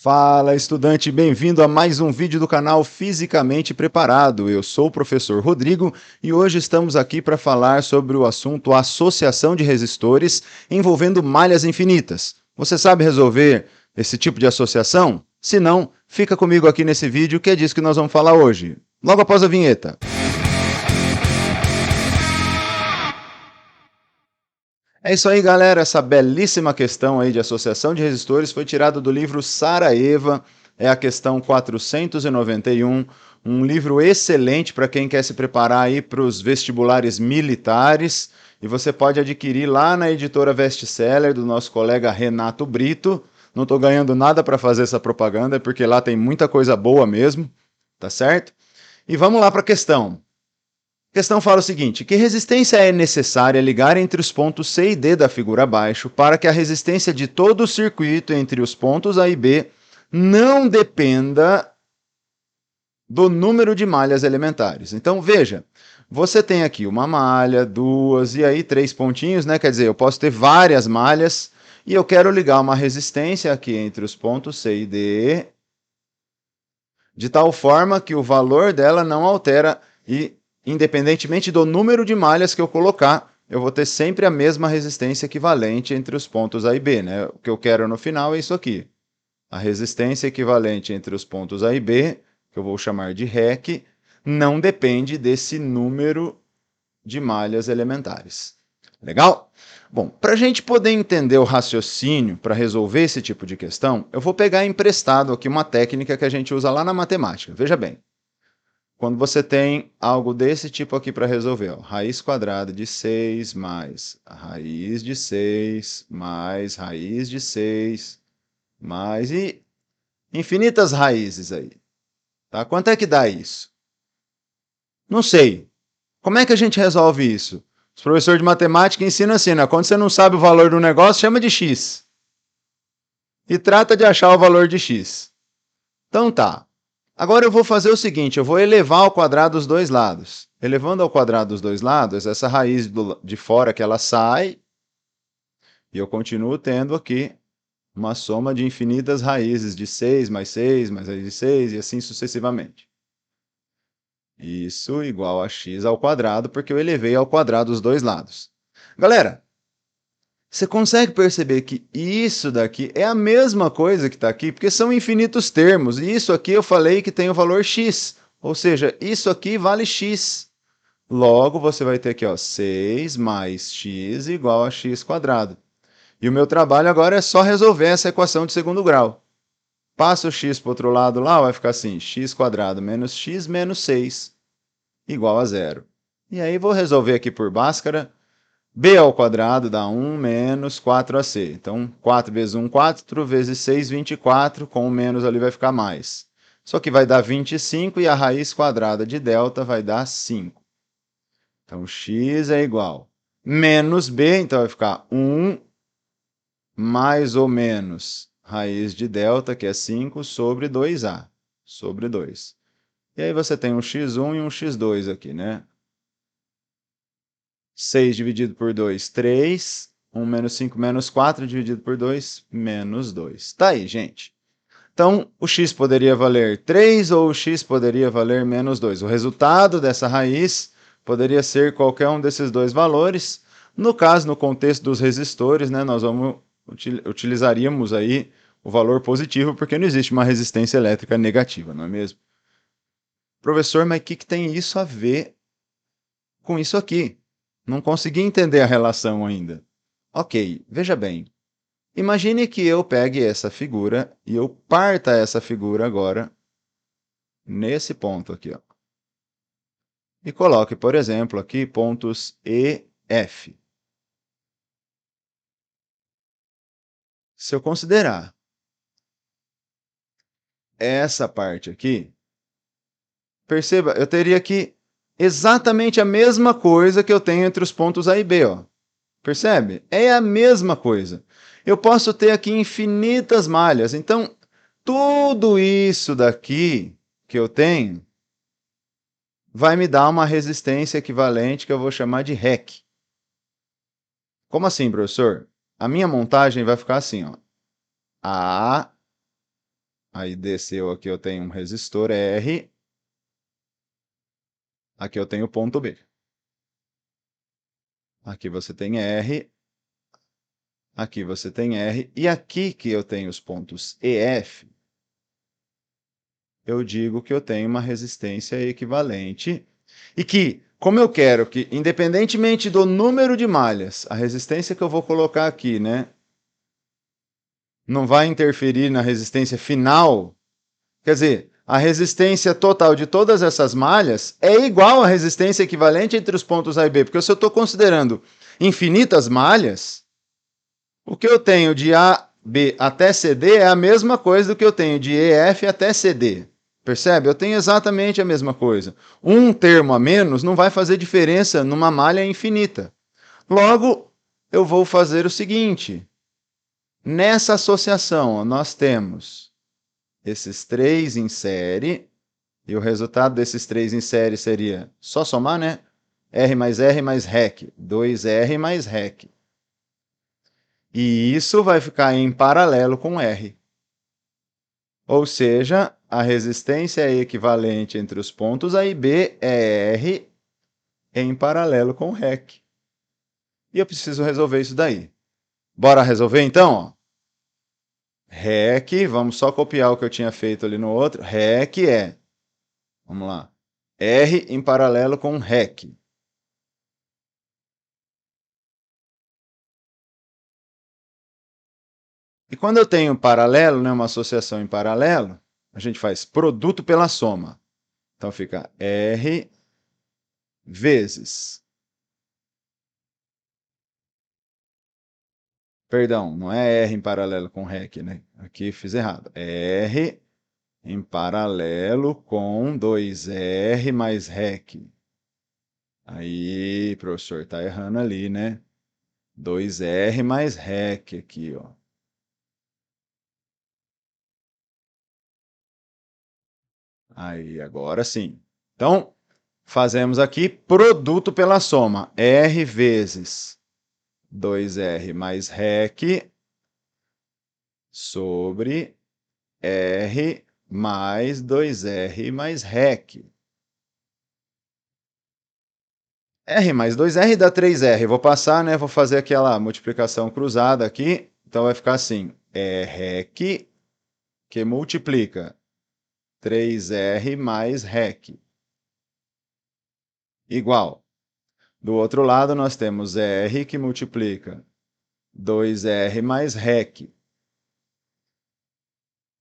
Fala, estudante, bem-vindo a mais um vídeo do canal Fisicamente Preparado. Eu sou o professor Rodrigo e hoje estamos aqui para falar sobre o assunto associação de resistores envolvendo malhas infinitas. Você sabe resolver esse tipo de associação? Se não, fica comigo aqui nesse vídeo que é disso que nós vamos falar hoje. Logo após a vinheta. É isso aí, galera. Essa belíssima questão aí de associação de resistores foi tirada do livro Sarajevo, é a questão 491, um livro excelente para quem quer se preparar aí para os vestibulares militares, e você pode adquirir lá na editora Bestseller do nosso colega Renato Brito. Não estou ganhando nada para fazer essa propaganda, porque lá tem muita coisa boa mesmo, tá certo? E vamos lá para a questão. A questão fala o seguinte: que resistência é necessária ligar entre os pontos C e D da figura abaixo para que a resistência de todo o circuito entre os pontos A e B não dependa do número de malhas elementares? Então, veja, você tem aqui uma malha, duas e aí três pontinhos, né? Quer dizer, eu posso ter várias malhas e eu quero ligar uma resistência aqui entre os pontos C e D de tal forma que o valor dela não altera e, independentemente do número de malhas que eu colocar, eu vou ter sempre a mesma resistência equivalente entre os pontos A e B, né? O que eu quero no final é isso aqui. A resistência equivalente entre os pontos A e B, que eu vou chamar de REC, não depende desse número de malhas elementares. Legal? Bom, para a gente poder entender o raciocínio para resolver esse tipo de questão, eu vou pegar emprestado aqui uma técnica que a gente usa lá na matemática. Veja bem, quando você tem algo desse tipo aqui para resolver, ó, raiz quadrada de 6 mais a raiz de 6 mais raiz de 6 mais e infinitas raízes aí. Tá? Quanto é que dá isso? Não sei. Como é que a gente resolve isso? Os professores de matemática ensinam assim, né? Quando você não sabe o valor do negócio, chama de x. E trata de achar o valor de x. Então tá. Agora eu vou fazer o seguinte, eu vou elevar ao quadrado os dois lados. Elevando ao quadrado os dois lados, essa raiz de fora que ela sai, e eu continuo tendo aqui uma soma de infinitas raízes de 6 mais raiz de 6 e assim sucessivamente. Isso igual a x ao quadrado, porque eu elevei ao quadrado os dois lados. Galera, você consegue perceber que isso daqui é a mesma coisa que está aqui, porque são infinitos termos, e isso aqui eu falei que tem o valor x, ou seja, isso aqui vale x. Logo, você vai ter aqui, ó, 6 mais x igual a x quadrado. E o meu trabalho agora é só resolver essa equação de segundo grau. Passa o x para o outro lado lá, vai ficar assim, x quadrado menos x menos 6 igual a zero. E aí vou resolver aqui por Bhaskara. B ao quadrado dá 1 menos 4ac. Então, 4 vezes 1, 4, vezes 6, 24. Com o menos ali vai ficar mais. Só que vai dar 25 e a raiz quadrada de delta vai dar 5. Então, x é igual menos b, então vai ficar 1 mais ou menos raiz de delta, que é 5, sobre 2a. Sobre 2. E aí você tem um x1 e um x2 aqui, né? 6 dividido por 2, 3. 1 menos 5 menos 4 dividido por 2, menos 2. Tá aí, gente. Então, o x poderia valer 3 ou o x poderia valer menos 2. O resultado dessa raiz poderia ser qualquer um desses dois valores. No caso, no contexto dos resistores, né, nós utilizaríamos aí o valor positivo, porque não existe uma resistência elétrica negativa, não é mesmo? Professor, mas o que tem isso a ver com isso aqui? Não consegui entender a relação ainda. Ok, veja bem. Imagine que eu pegue essa figura e eu parta essa figura agora nesse ponto aqui, ó. E coloque, por exemplo, aqui pontos E, F. Se eu considerar essa parte aqui, perceba, eu teria aqui exatamente a mesma coisa que eu tenho entre os pontos A e B, ó. Percebe? É a mesma coisa. Eu posso ter aqui infinitas malhas. Então, tudo isso daqui que eu tenho vai me dar uma resistência equivalente que eu vou chamar de REC. Como assim, professor? A minha montagem vai ficar assim, ó. A, Aí desceu aqui, eu tenho um resistor R. Aqui eu tenho ponto B. Aqui você tem R. Aqui você tem R. E aqui que eu tenho os pontos EF, eu digo que eu tenho uma resistência equivalente. E que, como eu quero que, independentemente do número de malhas, a resistência que eu vou colocar aqui, né, não vai interferir na resistência final. Quer dizer, a resistência total de todas essas malhas é igual à resistência equivalente entre os pontos A e B, porque se eu estou considerando infinitas malhas, o que eu tenho de A, B até CD é a mesma coisa do que eu tenho de EF até CD. Percebe? Eu tenho exatamente a mesma coisa. Um termo a menos não vai fazer diferença numa malha infinita. Logo, eu vou fazer o seguinte. Nessa associação, ó, nós temos esses três em série, e o resultado desses três em série seria só somar, né? R mais REC, 2R mais REC. E isso vai ficar em paralelo com R. Ou seja, a resistência equivalente entre os pontos A e B é R em paralelo com REC. E eu preciso resolver isso daí. Bora resolver então? REC, vamos só copiar o que eu tinha feito ali no outro. REC é, vamos lá, R em paralelo com REC. E quando eu tenho paralelo, né, uma associação em paralelo, a gente faz produto pela soma. Então fica R vezes. Perdão, não é R em paralelo com REC, né? Aqui fiz errado. R em paralelo com 2R mais REC. Aí, professor, tá errando ali, né? 2R mais REC aqui, ó. Aí, agora sim. Então, fazemos aqui produto pela soma. R vezes 2R mais REC sobre R mais 2R mais REC. R mais 2R dá 3R. Vou passar, né? Vou fazer aquela multiplicação cruzada aqui. Então vai ficar assim. É REC que multiplica 3R mais REC. Igual. Do outro lado nós temos R que multiplica 2R mais REC.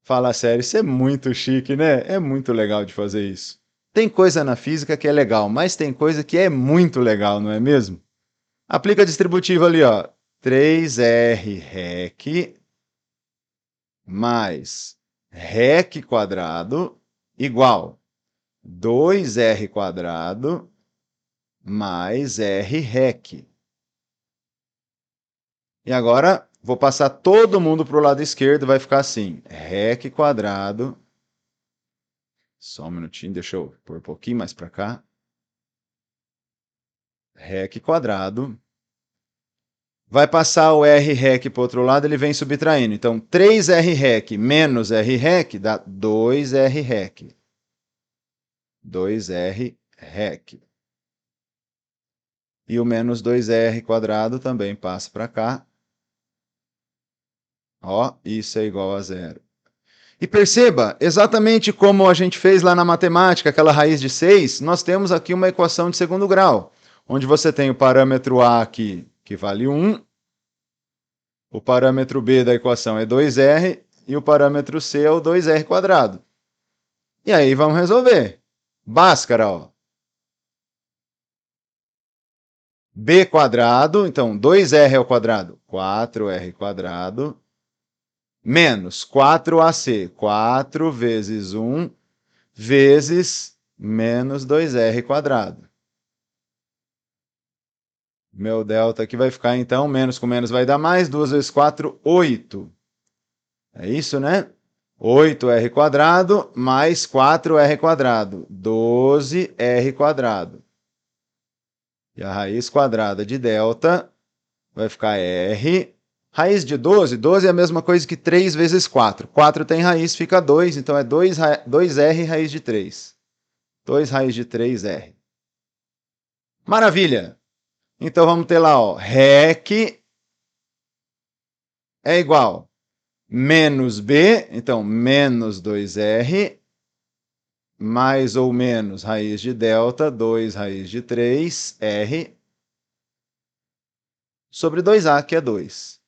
Fala sério, isso é muito chique, né? É muito legal de fazer isso. Tem coisa na física que é legal, mas tem coisa que é muito legal, não é mesmo? Aplica a distributiva ali, ó. 3R REC mais REC quadrado igual 2R quadrado mais R REC. E agora vou passar todo mundo para o lado esquerdo, vai ficar assim, REC quadrado. Só um minutinho, deixa eu pôr um pouquinho mais para cá. REC quadrado. Vai passar o R REC para o outro lado, ele vem subtraindo. Então, 3R REC menos R REC dá 2R REC. 2R REC. E o menos 2R quadrado também passa para cá. Ó, isso é igual a zero. E perceba, exatamente como a gente fez lá na matemática, aquela raiz de 6, nós temos aqui uma equação de segundo grau, onde você tem o parâmetro A aqui, que vale 1, o parâmetro B da equação é 2R, e o parâmetro C é o 2R quadrado. E aí vamos resolver. Bhaskara, ó. B quadrado, então 2R ao quadrado, 4R quadrado, menos 4AC, 4 vezes 1, vezes menos 2R quadrado. Meu delta aqui vai ficar, então, menos com menos vai dar mais, 2 vezes 4, 8. É isso, né? 8R quadrado mais 4R quadrado, 12R quadrado. E a raiz quadrada de delta vai ficar R. Raiz de 12, 12 é a mesma coisa que 3 vezes 4. 4 tem raiz, fica 2, então é 2R raiz de 3. 2 raiz de 3R. Maravilha! Então vamos ter lá, ó, REC é igual menos B, então menos 2R, mais ou menos raiz de delta, 2 raiz de 3R, sobre 2A, que é 2.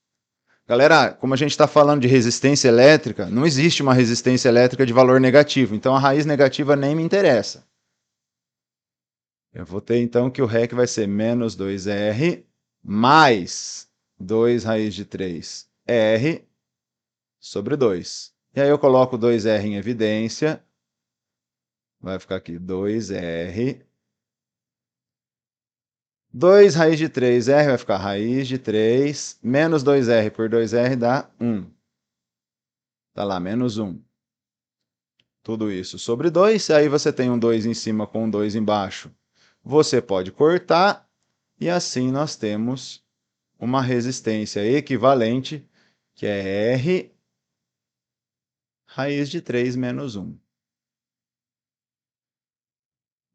Galera, como a gente está falando de resistência elétrica, não existe uma resistência elétrica de valor negativo, então a raiz negativa nem me interessa. Eu vou ter então que o REC vai ser menos 2R mais 2 raiz de 3R sobre 2. E aí eu coloco 2R em evidência, vai ficar aqui 2R. 2 raiz de 3R vai ficar raiz de 3, menos 2R por 2R dá 1. Está lá, menos 1. Tudo isso sobre 2, aí você tem um 2 em cima com um 2 embaixo. Você pode cortar, e assim nós temos uma resistência equivalente, que é R raiz de 3 menos 1.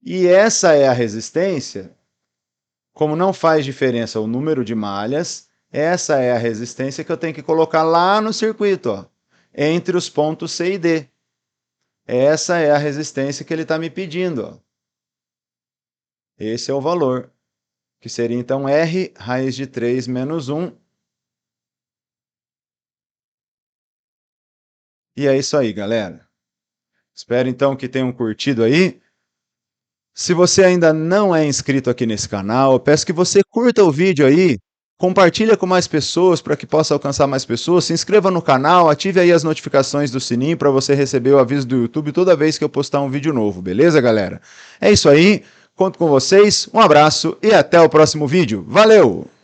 E essa é a resistência. Como não faz diferença o número de malhas, essa é a resistência que eu tenho que colocar lá no circuito, ó, entre os pontos C e D. Essa é a resistência que ele está me pedindo. Ó. Esse é o valor, que seria então R raiz de 3 menos 1. E é isso aí, galera. Espero então que tenham curtido aí. Se você ainda não é inscrito aqui nesse canal, eu peço que você curta o vídeo aí, compartilha com mais pessoas para que possa alcançar mais pessoas, se inscreva no canal, ative aí as notificações do sininho para você receber o aviso do YouTube toda vez que eu postar um vídeo novo, beleza, galera? É isso aí, conto com vocês, um abraço e até o próximo vídeo. Valeu!